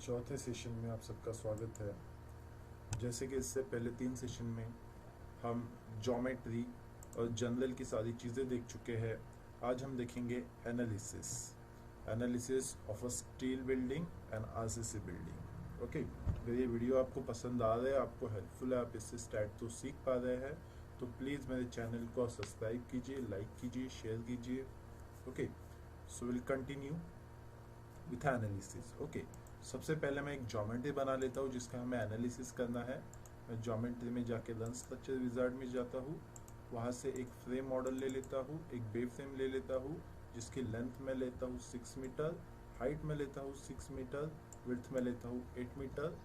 चौथे सेशन में आप सबका स्वागत है। जैसे कि इससे पहले 3 सेशन में हम ज्योमेट्री और जनरल की सारी चीज़ें देख चुके हैं। आज हम देखेंगे analysis of a steel building and RCC building. Okay, अगर ये वीडियो आपको पसंद आ रहा है, आपको हेल्पफुल है, आप इससे स्टार्ट तो सीख पा रहे हैं, तो प्लीज़ मेरे चैनल को सब्सक्राइब कीजिए, लाइक कीजिए, शेयर कीजिए। Okay, so will continue with analysis. Okay, सबसे पहले मैं एक ज्योमेट्री बना लेता हूँ जिसका हमें एनालिसिस करना है। मैं ज्योमेट्री में जाके रन स्ट्रक्चर विजार्ड में जाता हूँ, वहाँ से एक फ्रेम मॉडल ले लेता हूँ, एक बे फ्रेम ले लेता हूँ जिसकी लेंथ में लेता हूँ 6 मीटर, हाइट में लेता हूँ 6 मीटर, विड्थ में लेता हूँ 8 मीटर।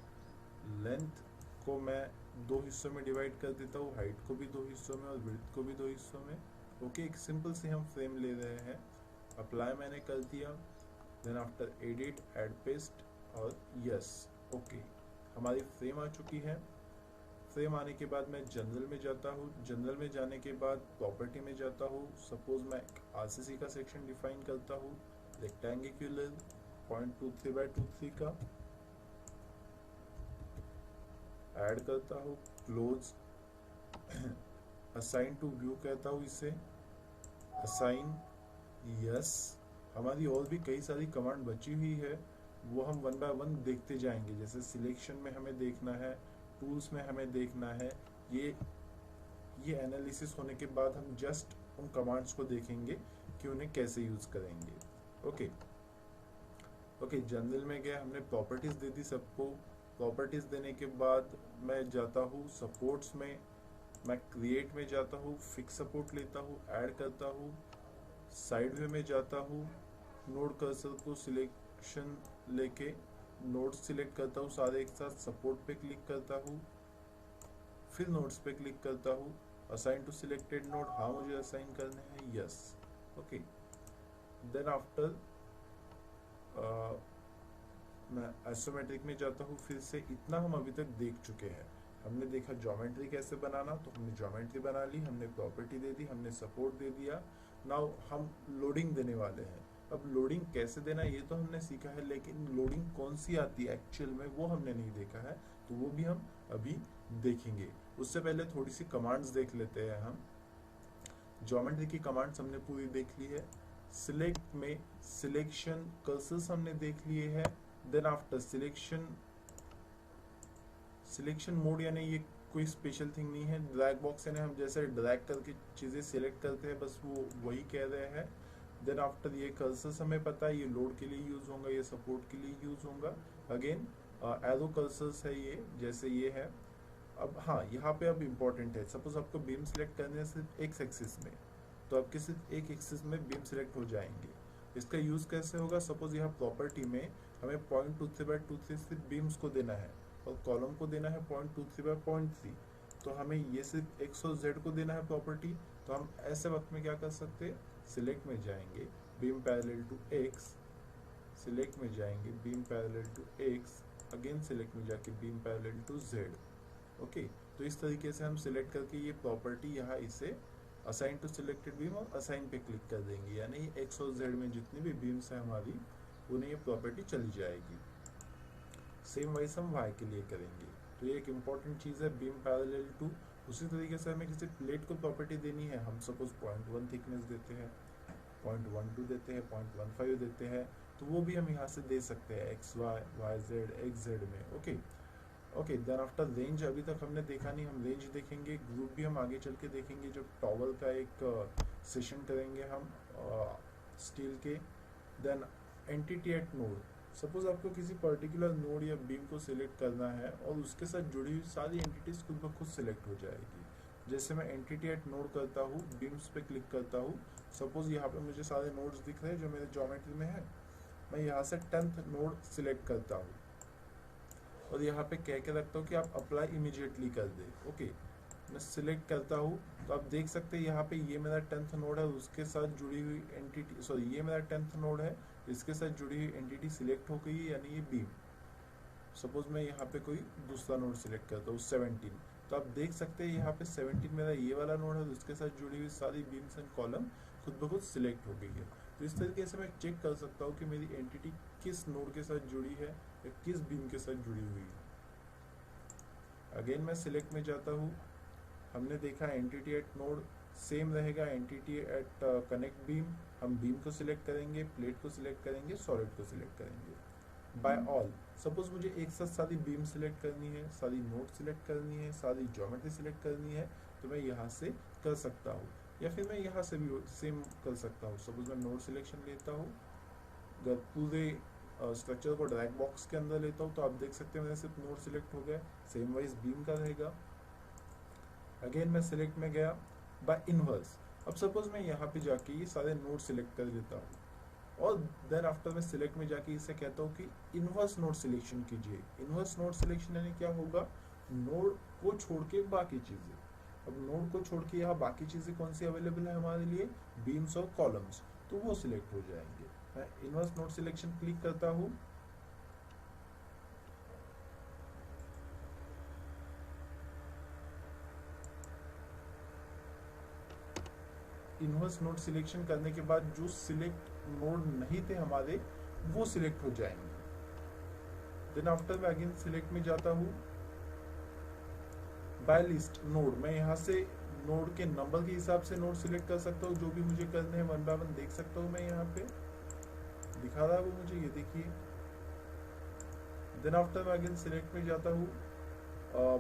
लेंथ को मैं 2 हिस्सों में डिवाइड कर देता हूँ, हाइट को भी 2 हिस्सों में और विड्थ को भी 2 हिस्सों में। ओके, एक सिंपल से हम फ्रेम ले रहे हैं। अप्लाई मैंने कर दिया, then after edit add paste और यस। ओके, हमारी फ्रेम आ चुकी है। फ्रेम आने के बाद मैं जनरल में जाता हूँ, जनरल में जाने के बाद प्रॉपर्टी में जाता हूँ। सपोज मैं आरसीसी का सेक्शन डिफाइन करता हूँ, रेक्टेंगुलर 0.23x23 का ऐड करता हूँ, क्लोज असाइन टू व्यू कहता हूँ इसे, असाइन यस। हमारी और भी कई सारी कमांड बची हुई है, वो हम वन बाय वन देखते जाएंगे। जैसे सिलेक्शन में हमें देखना है, टूल्स में हमें देखना है। ये एनालिसिस होने के बाद हम जस्ट उन कमांड्स को देखेंगे कि उन्हें कैसे यूज करेंगे। ओके, जनरल में गया, हमने प्रॉपर्टीज दे दी सबको। प्रॉपर्टीज देने के बाद मैं जाता हूँ सपोर्ट्स में, मैं क्रिएट में जाता हूँ, फिक्स सपोर्ट लेता हूँ, ऐड करता हूँ, साइड वे में जाता हूँ, नोड कर्सर को सिलेक्शन लेके नोड सिलेक्ट करता हूँ सारे एक साथ, सपोर्ट पे क्लिक करता हूँ, फिर नोड्स पे क्लिक करता हूँ, असाइन टू सिलेक्टेड नोड, हाँ मुझे असाइन करने हैं, यस। ओके, देन आफ्टर मैं आइसोमेट्रिक में जाता हूँ। फिर से इतना हम अभी तक देख चुके हैं। हमने देखा ज्योमेट्री कैसे बनाना, तो हमने ज्योमेट्री बना ली, हमने प्रॉपर्टी दे दी, हमने सपोर्ट दे दिया। नाउ हम लोडिंग देने वाले हैं। अब लोडिंग कैसे देना ये तो हमने सीखा है, लेकिन लोडिंग कौन सी आती है एक्चुअल में वो हमने नहीं देखा है, तो वो भी हम अभी देखेंगे। उससे पहले थोड़ी सी कमांड्स देख लेते हैं हम। ज्योमेट्री की कमांड्स हमने पूरी देख ली है। सिलेक्ट में सिलेक्शन कर्सर्स हमने देख लिए हैं। देन आफ्टर सिलेक्शन मोड, यानी ये कोई स्पेशल थिंग नहीं है। ड्रैग बॉक्स यानी हम जैसे ड्रैग करके चीज़ें सिलेक्ट करते हैं, बस वो वही कह रहे हैं। देन आफ्टर ये कर्सर्स हमें पता है, ये लोड के लिए यूज होगा, ये सपोर्ट के लिए यूज होगा। अगेन एरो कर्सर्स है ये, जैसे ये है। अब हाँ, यहाँ पे अब इम्पोर्टेंट है, सपोज आपको बीम सिलेक्ट करने सिर्फ एक एक्सिस में, तो आपके सिर्फ एक एक्सिस में बीम सिलेक्ट हो जाएंगे। इसका यूज कैसे होगा, सपोज यहाँ प्रॉपर्टी में हमें 0.23x23 सिर्फ बीम्स को देना है और कॉलम को देना है 0.23x0.3, तो हमें ये सिर्फ एक्स और जेड को देना है प्रॉपर्टी। तो हम ऐसे वक्त में क्या कर सकते हैं, सिलेक्ट में जाएंगे, beam parallel to X, select में जाएंगे, beam parallel to X, again select में जाके beam parallel to Z. Okay, तो इस तरीके से हम सिलेक्ट करके ये प्रॉपर्टी यहाँ इसे असाइन टू सिलेक्टेड बीम और असाइन पे क्लिक कर देंगे, यानी एक्स और जेड में जितनी भी बीम्स है हमारी, उन्हें ये प्रॉपर्टी चली जाएगी। सेम वाइज हम वाई के लिए करेंगे, तो ये एक इम्पॉर्टेंट चीज़ है, बीम पैरेलल टू। उसी तरीके से हमें किसी प्लेट को प्रॉपर्टी देनी है, हम सपोज 0.1 थिकनेस देते हैं, 0.12 देते हैं, 0.15 देते हैं, तो वो भी हम यहाँ से दे सकते हैं X Y, Y Z, X Z में। ओके, देन आफ्टर रेंज अभी तक हमने देखा नहीं, हम रेंज देखेंगे। ग्रुप भी हम आगे चल के देखेंगे, जो टॉवल का एक सेशन करेंगे हम स्टील के। Then entity at node, suppose आपको किसी पर्टिकुलर नोड या बीम को सिलेक्ट करना है और उसके साथ जुड़ी हुई सारी एंटिटीज खुद ब खुद सिलेक्ट हो जाएगी। जैसे मैं एंटिटी एट नोड करता हूँ, बीम्स पे क्लिक करता हूँ, सपोज यहाँ पे मुझे सारे नोड्स दिख रहे हैं जो मेरे ज्योमेट्री में है। मैं यहाँ से 10th नोड सिलेक्ट करता हूँ और यहाँ पे कह के रखता हूँ कि आप अप्लाई इमीडिएटली कर दे। ओके, मैं सिलेक्ट करता हूँ, तो आप देख सकते हैं यहाँ पे ये मेरा 10th नोड है, उसके साथ जुड़ी हुई एंटिटी, सॉरी ये मेरा 10th नोड है, इसके साथ जुड़ी हुई एंटिटी सिलेक्ट हो गई है, यानी ये बीम। सपोज मैं यहाँ पे कोई दूसरा नोड सिलेक्ट करता हूँ 17, तो आप देख सकते हैं यहाँ पे 17 मेरा ये वाला नोड है, उसके साथ जुड़ी हुई सारी बीम्स एंड कॉलम खुद ब खुद सिलेक्ट हो गई है। तो इस तरीके से मैं चेक कर सकता हूँ कि मेरी एंटिटी किस नोड के साथ जुड़ी है या किस बीम के साथ जुड़ी हुई है। अगेन मैं सिलेक्ट में जाता हूँ, हमने देखा एंटिटी एट नोड सेम रहेगा एंटिटी एट कनेक्ट बीम। हम बीम को सिलेक्ट करेंगे, प्लेट को सिलेक्ट करेंगे, सॉलिड को सिलेक्ट करेंगे। बाय ऑल, सपोज मुझे एक साथ सारी बीम सिलेक्ट करनी है, सारी नोड सिलेक्ट करनी है, सारी ज्योमेट्री सिलेक्ट करनी है, तो मैं यहाँ से कर सकता हूँ, या फिर मैं यहाँ से भी सेम कर सकता हूँ। सपोज मैं नोड सिलेक्शन लेता हूँ, अगर पूरे स्ट्रक्चर को ड्रैग बॉक्स के अंदर लेता हूँ तो आप देख सकते हैं मेरे सिर्फ नोड सिलेक्ट हो गया, सेम वाइज बीम का रहेगा। अगेन मैं सिलेक्ट में गया बाय इनवर्स। अब सपोज मैं यहाँ पे जाके ये सारे नोड सिलेक्ट कर लेता हूँ और देन आफ्टर मैं सिलेक्ट में जाके इसे कहता हूँ कि इनवर्स नोड सिलेक्शन कीजिए। इनवर्स नोड सिलेक्शन यानी क्या होगा, नोड को छोड़ के बाकी चीजें। अब नोड को छोड़ के यहाँ बाकी चीजें कौन सी अवेलेबल है हमारे लिए, बीम्स और कॉलम्स, तो वो सिलेक्ट हो जाएंगे। मैं इनवर्स नोड सिलेक्शन क्लिक करता हूँ, इनवर्स नोड सिलेक्शन करने के बाद जो सिलेक्ट नोड नहीं थे हमारे वो सिलेक्ट हो जाएंगे। देन आफ्टर मैं अगेन सिलेक्ट में जाता हूँ, बाय लिस्ट नोड, मैं यहाँ से नोड के नंबर के हिसाब से नोड सिलेक्ट कर सकता हूँ, जो भी मुझे करने हैं वन बाय वन देख सकता हूँ। मैं यहाँ पे दिखा रहा है वो मुझे, ये देखिए। देन आफ्टर मैं अगेन सिलेक्ट में जाता हूँ,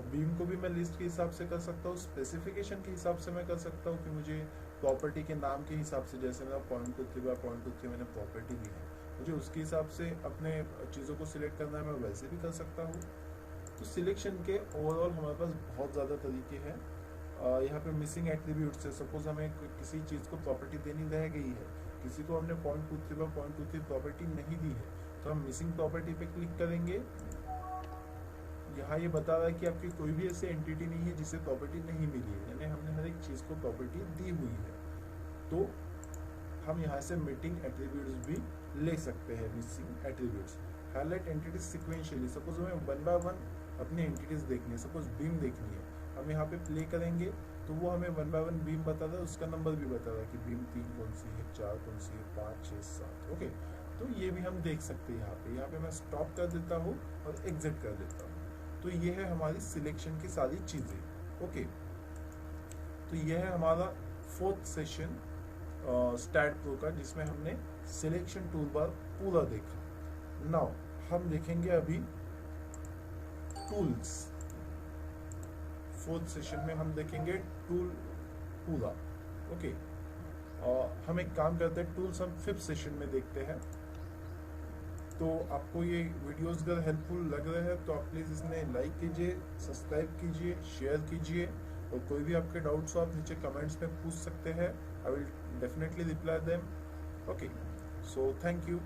बीम को भी मैं लिस्ट के हिसाब से कर सकता हूँ, स्पेसिफिकेशन के हिसाब से मैं कर सकता हूँ कि मुझे प्रॉपर्टी के नाम के हिसाब से, जैसे मेरा 0.23/0.23 मैंने प्रॉपर्टी दी है, मुझे उसके हिसाब से अपने चीज़ों को सिलेक्ट करना है, मैं वैसे भी कर सकता हूँ। तो सिलेक्शन के ओवरऑल हमारे पास बहुत ज़्यादा तरीके हैं। यहाँ पे मिसिंग एट्रीब्यूट्स है, सपोज हमें किसी चीज़ को प्रॉपर्टी देनी रह गई है, किसी को हमने 0.23/0.23 प्रॉपर्टी नहीं दी है, तो हम मिसिंग प्रॉपर्टी पे क्लिक करेंगे। यहाँ ये बता रहा है कि आपकी कोई भी ऐसी एंटिटी नहीं है जिसे प्रॉपर्टी नहीं मिली है, यानी हमने हर एक चीज़ को प्रॉपर्टी दी हुई है। तो हम यहाँ से मीटिंग एट्रीब्यूट्स भी ले सकते हैं, missing attributes. Highlight entities sequentially, suppose हमें वन बाय वन अपनी एंटिटीज देखनी है, सपोज बीम देखनी है, हम यहाँ पे प्ले करेंगे तो वो हमें वन बाय वन बीम बता रहा है, उसका नंबर भी बता रहा है कि बीम 3 कौन सी है, 4 कौन सी है, 5, 6, 7। ओके, तो ये भी हम देख सकते हैं। यहाँ पे मैं स्टॉप कर देता हूँ और एग्जिट कर देता हूँ। तो ये है हमारी सिलेक्शन की सारी चीज़ें। ओके, तो ये है हमारा 4th सेशन स्टैट प्रो का, जिसमें हमने सिलेक्शन टूलबार पूरा देखा। नाउ हम देखेंगे अभी टूल्स। 4th सेशन में हम देखेंगे टूल पूरा। ओके, हम एक काम करते हैं, टूल्स हम 5th सेशन में देखते हैं। तो आपको ये वीडियोस अगर हेल्पफुल लग रहे हैं तो आप प्लीज़ इसमें लाइक कीजिए, सब्सक्राइब कीजिए, शेयर कीजिए, और कोई भी आपके डाउट्स हो आप नीचे कमेंट्स में पूछ सकते हैं। I will definitely reply them. Okay, so thank you.